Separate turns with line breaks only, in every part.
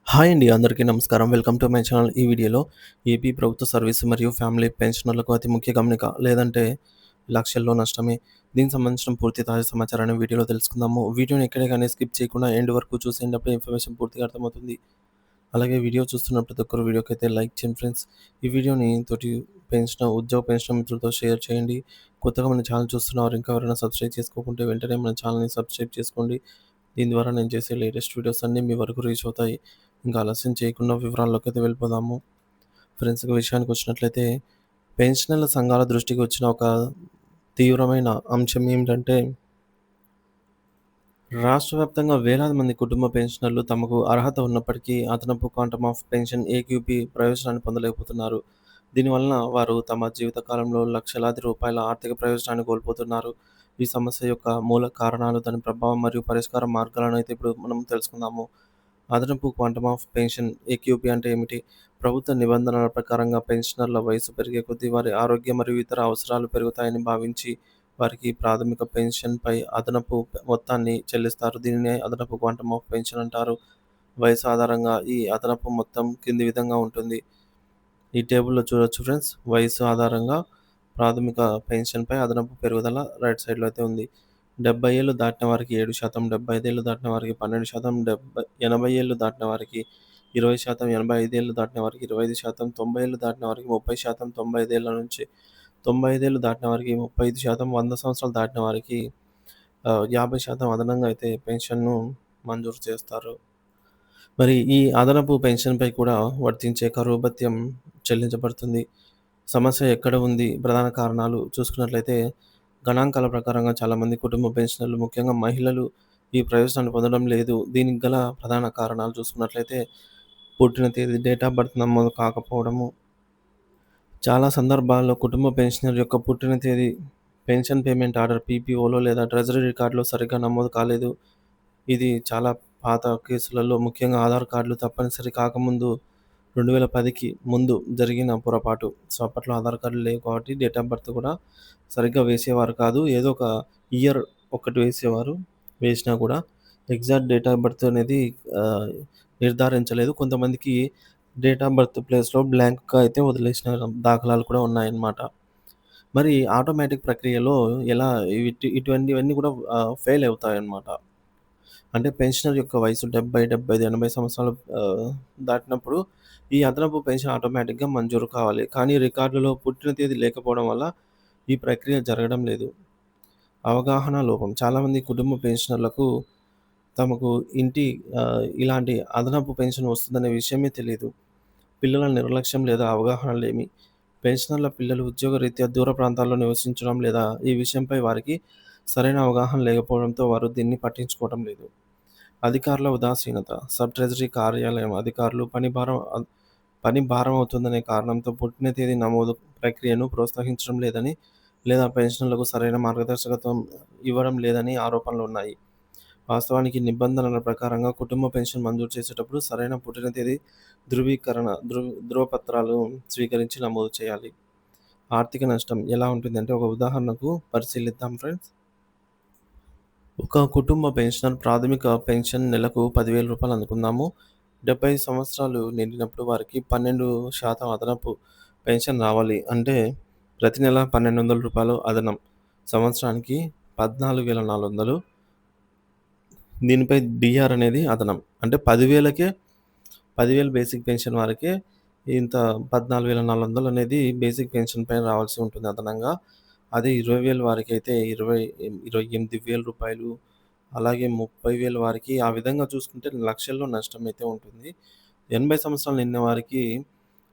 Hi అండి. అందరికీ నమస్కారం. Welcome to my channel. ఈ వీడియోలో ఏపీ ప్రభుత్వ సర్వీస్ మరియు ఫ్యామిలీ పెన్షనర్లకు అతి ముఖ్య గమనిక, లేదంటే లక్షల్లో నష్టమే. దీనికి సంబంధించిన పూర్తి తాజా సమాచారాన్ని వీడియోలో తెలుసుకుందాము. వీడియోని ఎక్కడే గానీ స్కిప్ చేయకుండా ఎండ్ వరకు చూసేయండి. అప్పుడే ఇన్ఫర్మేషన్ పూర్తిగా అర్థమవుతుంది. అలాగే వీడియో చూస్తున్న ప్రతి ఒక్కరు వీడియోకైతే లైక్ చేయండి ఫ్రెండ్స్. ఈ వీడియోని తోటి ఉద్యోగ పెన్షన్ మిత్రులతో షేర్ చేయండి. కొత్తగా మన ఛానల్ చూస్తున్నవారు ఇంకా ఎవరైనా సబ్స్క్రైబ్ చేసుకోకుంటే వెంటనే మన ఛానల్‌ని సబ్స్క్రైబ్ చేసుకోండి. దీని ద్వారా నేను చేసే లేటెస్ట్ వీడియోస్ అన్నీ మీ వరకు రీచ్ అవుతాయి. ఇంకా ఆలస్యం చేయకుండా వివరాల్లోకైతే వెళ్ళిపోదాము. ఫ్రెండ్స్, ఇక విషయానికొచ్చినట్లయితే పెన్షనర్ల సంఘాల దృష్టికి వచ్చిన ఒక తీవ్రమైన అంశం ఏమిటంటే, రాష్ట్ర వ్యాప్తంగా వేలాది మంది కుటుంబ పెన్షనర్లు తమకు అర్హత ఉన్నప్పటికీ అదనపు క్వాంటమ్ ఆఫ్ పెన్షన్ ఏక్యూపీ ప్రయోజనాన్ని పొందలేకపోతున్నారు. దీనివలన వారు తమ జీవితకాలంలో లక్షలాది రూపాయల ఆర్థిక ప్రయోజనాన్ని కోల్పోతున్నారు. ఈ సమస్య యొక్క మూల కారణాలు, దాని ప్రభావం మరియు పరిష్కార మార్గాలను అయితే ఇప్పుడు మనం తెలుసుకుందాము. అదనపు క్వాంటమ్ ఆఫ్ పెన్షన్ ఏక్యూపీ అంటే ఏమిటి? ప్రభుత్వ నిబంధనల ప్రకారంగా పెన్షనర్ల వయసు పెరిగే కొద్దీ వారి ఆరోగ్యం మరియు ఇతర అవసరాలు పెరుగుతాయని భావించి వారికి ప్రాథమిక పెన్షన్‌పై అదనపు మొత్తాన్ని చెల్లిస్తారు. దీనినే అదనపు క్వాంటమ్ ఆఫ్ పెన్షన్ అంటారు. వయసు ఆధారంగా ఈ అదనపు మొత్తం కింది విధంగా ఉంటుంది. ఈ టేబుల్‌లో చూడొచ్చు ఫ్రెండ్స్. వయసు ఆధారంగా ప్రాథమిక పెన్షన్‌పై అదనపు పెరుగుదల రైట్ సైడ్‌లో అయితే ఉంది. 70 ఏళ్లు దాటిన వారికి 7%, 75 ఏళ్లు దాటిన వారికి 12%, 80 ఏళ్లు దాటిన వారికి 20%, 85 ఏళ్లు దాటిన వారికి 25%, 90 ఏళ్లు దాటిన వారికి 30%, 95 ఏళ్ల నుంచి 95 ఏళ్లు దాటిన వారికి 35%, 100 సంవత్సరాలు దాటిన వారికి 50% అదనంగా అయితే పెన్షన్‌ను మంజూరు చేస్తారు. మరి ఈ అదనపు పెన్షన్‌పై కూడా వర్తించే కరువు భత్యం చెల్లించబడుతుంది. సమస్య ఎక్కడ ఉంది? ప్రధాన కారణాలు చూసుకున్నట్లయితే, గణాంకాల ప్రకారంగా చాలామంది కుటుంబ పెన్షనర్లు, ముఖ్యంగా మహిళలు ఈ ప్రయోజనాన్ని పొందడం లేదు. దీనికి గల ప్రధాన కారణాలు చూసుకున్నట్లయితే, పుట్టిన తేదీ, డేట్ ఆఫ్ బర్త్ నమోదు కాకపోవడము. చాలా సందర్భాల్లో కుటుంబ పెన్షనర్ యొక్క పుట్టిన తేదీ పెన్షన్ పేమెంట్ ఆర్డర్ పీపీఓలో లేదా ట్రెజరీ రికార్డులో సరిగ్గా నమోదు కాలేదు. ఇది చాలా పాత కేసులలో, ముఖ్యంగా ఆధార్ కార్డులు తప్పనిసరి కాకముందు 2010కి ముందు జరిగిన పొరపాటు. సో, అప్పట్లో ఆధార్ కార్డులు లేవు కాబట్టి డేట్ ఆఫ్ బర్త్ కూడా సరిగ్గా వేసేవారు కాదు. ఏదో ఒక ఇయర్ ఒకటి వేసేవారు. వేసినా కూడా ఎగ్జాక్ట్ డేట్ ఆఫ్ బర్త్ అనేది ఆహ్, నిర్ధారించలేదు. కొంతమందికి డేట్ ఆఫ్ బర్త్ ప్లేస్‌లో బ్లాంక్‌గా అయితే వదిలేసిన దాఖలాలు కూడా ఉన్నాయన్నమాట. మరి ఆటోమేటిక్ ప్రక్రియలో ఎలా ఇటువంటివన్నీ కూడా ఫెయిల్ అవుతాయన్నమాట. అంటే పెన్షనర్ యొక్క వయసు 70, 75, 80 సంవత్సరాలు దాటినప్పుడు ఈ అదనపు పెన్షన్ ఆటోమేటిక్‌గా మంజూరు కావాలి. కానీ రికార్డులో పుట్టిన తేదీ లేకపోవడం వల్ల ఈ ప్రక్రియ జరగడం లేదు. అవగాహన లోపం. చాలామంది కుటుంబ పెన్షనర్లకు తమకు ఇలాంటి అదనపు పెన్షన్ వస్తుందనే విషయమే తెలీదు. పిల్లల నిర్లక్ష్యం లేదా అవగాహన లేమి. పెన్షనర్ల పిల్లలు ఉద్యోగరీత్యా దూర ప్రాంతాల్లో నివసించడం లేదా ఈ విషయంపై వారికి సరైన అవగాహన లేకపోవడంతో వారు దీన్ని పట్టించుకోవడం లేదు. అధికారుల ఉదాసీనత. సబ్ ట్రెజరీ కార్యాలయం అధికారులు పని భారం అవుతుందనే కారణంతో పుట్టిన తేదీ నమోదు ప్రక్రియను ప్రోత్సహించడం లేదని, లేదా పెన్షనర్లకు సరైన మార్గదర్శకత్వం ఇవ్వడం లేదని ఆరోపణలున్నాయి. వాస్తవానికి నిబంధనల ప్రకారంగా కుటుంబ పెన్షన్ మంజూరు చేసేటప్పుడు సరైన పుట్టిన తేదీ ధృవపత్రాలు స్వీకరించి నమోదు చేయాలి. ఆర్థిక నష్టం ఎలా ఉంటుందంటే, ఒక ఉదాహరణకు పరిశీలిద్దాం ఫ్రెండ్స్. ఒక కుటుంబ పెన్షనర్ ప్రాథమిక పెన్షన్ నెలకు రూ. 10,000 అనుకుందాము. 70 సంవత్సరాలు నిండినప్పుడు వారికి 12% అదనపు పెన్షన్ రావాలి. అంటే ప్రతి నెల రూ. 1,200 అదనం. సంవత్సరానికి 14,400. దీనిపై డీఆర్ అనేది అదనం. అంటే 10,000 బేసిక్ పెన్షన్ వారికే ఇంత 14,400 అనేది బేసిక్ పెన్షన్ పైన రావాల్సి ఉంటుంది అదనంగా. అదే 20,000 వారికైతే 28,000 అలాగే 30,000 వారికి, ఆ విధంగా చూసుకుంటే లక్షల్లో నష్టమైతే ఉంటుంది. 80 సంవత్సరాలు నిండిన వారికి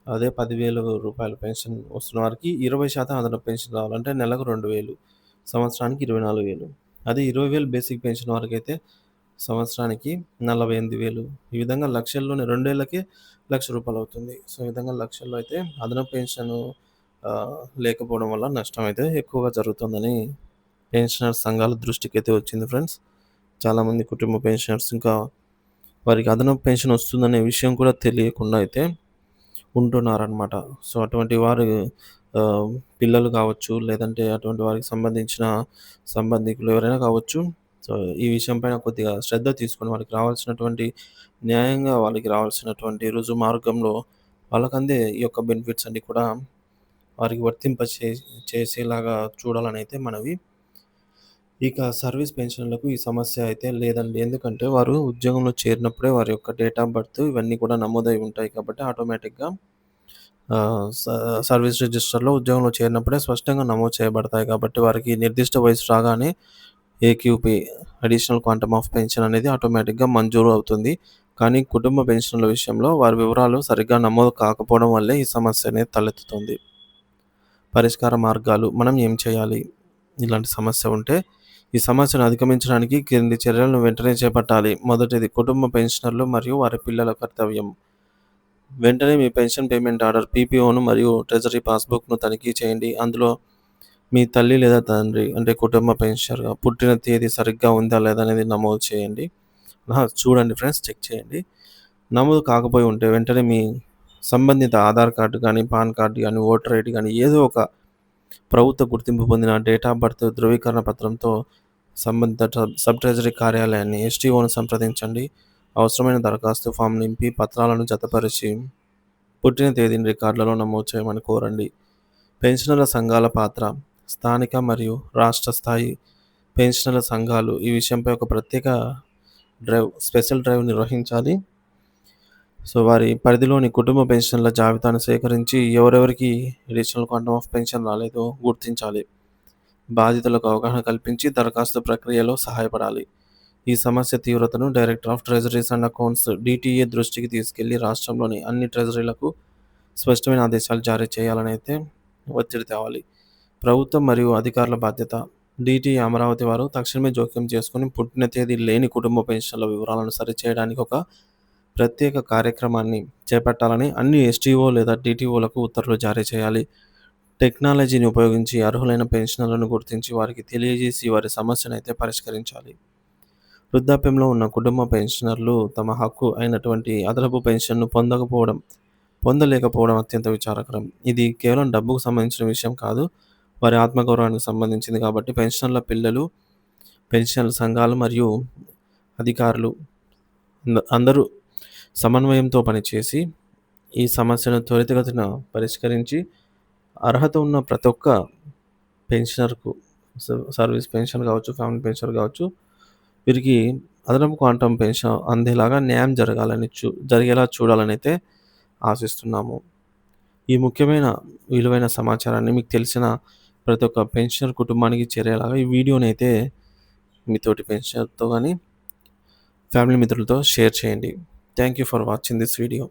అదే రూ. 10,000 పెన్షన్ వస్తున్న వారికి 20% అదనపు పెన్షన్ రావాలంటే నెలకు 2,000, సంవత్సరానికి 24,000. అదే 20,000 బేసిక్ పెన్షన్ వారికైతే సంవత్సరానికి 48,000. ఈ విధంగా లక్షల్లోనే 2 ఏళ్లకే రూ. 1,00,000 అవుతుంది. సో, ఈ విధంగా లక్షల్లో అయితే అదనపు పెన్షను లేకపోవడం వల్ల నష్టమైతే ఎక్కువగా జరుగుతుందని పెన్షనర్స్ సంఘాల దృష్టికైతే వచ్చింది ఫ్రెండ్స్. చాలామంది కుటుంబ పెన్షనర్స్ ఇంకా వారికి అదనపు పెన్షన్ వస్తుందనే విషయం కూడా తెలియకుండా అయితే ఉంటున్నారనమాట. సో, అటువంటి వారు పిల్లలు కావచ్చు, లేదంటే అటువంటి వారికి సంబంధించిన సంబంధికులు ఎవరైనా కావచ్చు. సో, ఈ విషయం పైన కొద్దిగా శ్రద్ధ తీసుకొని వారికి రావాల్సినటువంటి న్యాయంగా వాళ్ళకి రావాల్సినటువంటి రుజువు మార్గంలో వాళ్ళకందే ఈ యొక్క బెనిఫిట్స్ అన్నీ కూడా వారికి చేసేలాగా చూడాలనైతే మనవి. ఇక సర్వీస్ పెన్షన్‌లకు ఈ సమస్య అయితే లేదండి. ఎందుకంటే వారు ఉద్యోగంలో చేరినప్పుడే వారి యొక్క డేట్ ఆఫ్ బర్త్ ఇవన్నీ కూడా నమోదై ఉంటాయి కాబట్టి ఆటోమేటిక్‌గా ఆహ్, స సర్వీస్ రిజిస్టర్‌లో ఉద్యోగంలో చేరినప్పుడే స్పష్టంగా నమోదు చేయబడతాయి కాబట్టి వారికి నిర్దిష్ట వయసు రాగానే AQP additional quantum of pension అనేది ఆటోమేటిక్‌గా మంజూరు అవుతుంది. కానీ కుటుంబ పెన్షన్‌ల విషయంలో వారి వివరాలు సరిగ్గా నమోదు కాకపోవడం వల్లే ఈ సమస్య అనేది తలెత్తుతుంది. పరిష్కార మార్గాలు మనం ఏం చేయాలి? ఇలాంటి సమస్య ఉంటే, ఈ సమస్యను అధిగమించడానికి క్రింది చర్యలను వెంటనే చేపట్టాలి. మొదటిది కుటుంబ పెన్షనర్లు మరియు వారి పిల్లల కర్తవ్యం. వెంటనే మీ పెన్షన్ పేమెంట్ ఆర్డర్ పీపీఓను మరియు ట్రెజరీ పాస్‌బుక్‌ను తనిఖీ చేయండి. అందులో మీ తల్లి లేదా తండ్రి అంటే కుటుంబ పెన్షనర్‌గా పుట్టిన తేదీ సరిగ్గా ఉందా లేదా అనేది నమోదు చేయండి. చూడండి ఫ్రెండ్స్ చెక్ చేయండి. నమోదు కాకపోయి ఉంటే వెంటనే మీ సంబంధిత ఆధార్ కార్డ్ గానీ, పాన్ కార్డ్ గానీ, ఓటర్ ఐడీ గానీ ఏదో ఒక ప్రభుత్వ గుర్తింపు పొందిన డేట్ ఆఫ్ బర్త్ ధృవీకరణ పత్రంతో సంబంధిత సబ్ ట్రెజరీ కార్యాలయాన్ని ఎస్టీఓను సంప్రదించండి. అవసరమైన దరఖాస్తు ఫామ్ నింపి పత్రాలను జతపరిచి పుట్టిన తేదీని రికార్డులలో నమోదు చేయమని కోరండి. పెన్షనర్ల సంఘాల పాత్ర స్థానిక మరియు రాష్ట్ర స్థాయి పెన్షనర్ల సంఘాలు ఈ విషయంపై ఒక ప్రత్యేక స్పెషల్ డ్రైవ్ నిర్వహించాలి. వారి పరిధిలోని కుటుంబ పెన్షన్ల జాబితాను సేకరించి ఎవరెవరికి అడిషనల్ క్వాంటమ్ ఆఫ్ పెన్షన్ రాలేదో గుర్తించాలి. బాధితులకు అవగాహన కల్పించి దరఖాస్తు ప్రక్రియలో సహాయపడాలి. ఈ సమస్య తీవ్రతను director of treasuries and accounts (డీటీఏ) దృష్టికి తీసుకెళ్లి రాష్ట్రంలోని అన్ని ట్రెజరీలకు స్పష్టమైన ఆదేశాలు జారీ చేయాలని అయితే ఒత్తిడి తేవాలి. ప్రభుత్వం మరియు అధికారుల బాధ్యత డీటీఏ అమరావతి వారు తక్షణమే జోక్యం చేసుకుని పుట్టిన తేదీ లేని కుటుంబ పెన్షన్ల వివరాలను సరిచేయడానికి ఒక ప్రత్యేక కార్యక్రమాన్ని చేపట్టాలని అన్ని ఎస్టీఓ లేదా డీటీఓలకు ఉత్తర్వులు జారీ చేయాలి. టెక్నాలజీని ఉపయోగించి అర్హులైన పెన్షనర్లను గుర్తించి వారికి తెలియజేసి వారి సమస్యనైతే పరిష్కరించాలి. వృద్ధాప్యంలో ఉన్న కుటుంబ పెన్షనర్లు తమ హక్కు అయినటువంటి అదనపు పెన్షన్‌ను పొందలేకపోవడం అత్యంత విచారకరం. ఇది కేవలం డబ్బుకు సంబంధించిన విషయం కాదు. వారి ఆత్మగౌరవానికి సంబంధించింది కాబట్టి పెన్షనర్ల పిల్లలు, పెన్షనర్ల సంఘాలు మరియు అధికారులు అందరూ సమన్వయంతో పనిచేసి ఈ సమస్యను త్వరితగతిన పరిష్కరించి అర్హత ఉన్న ప్రతి ఒక్క పెన్షనర్‌కు సర్వీస్ పెన్షన్ కావచ్చు, ఫ్యామిలీ పెన్షన్ కావచ్చు, వీరికి అదనపు క్వాంటమ్ పెన్షన్ అందేలాగా న్యాయం జరిగేలా చూడాలనైతే ఆశిస్తున్నాము. ఈ ముఖ్యమైన విలువైన సమాచారాన్ని మీకు తెలిసిన ప్రతి ఒక్క పెన్షనర్ కుటుంబానికి చేరేలాగా ఈ వీడియోనైతే మీతోటి పెన్షనర్‌తో గాని, ఫ్యామిలీ మిత్రులతో షేర్ చేయండి. Thank you for watching this video.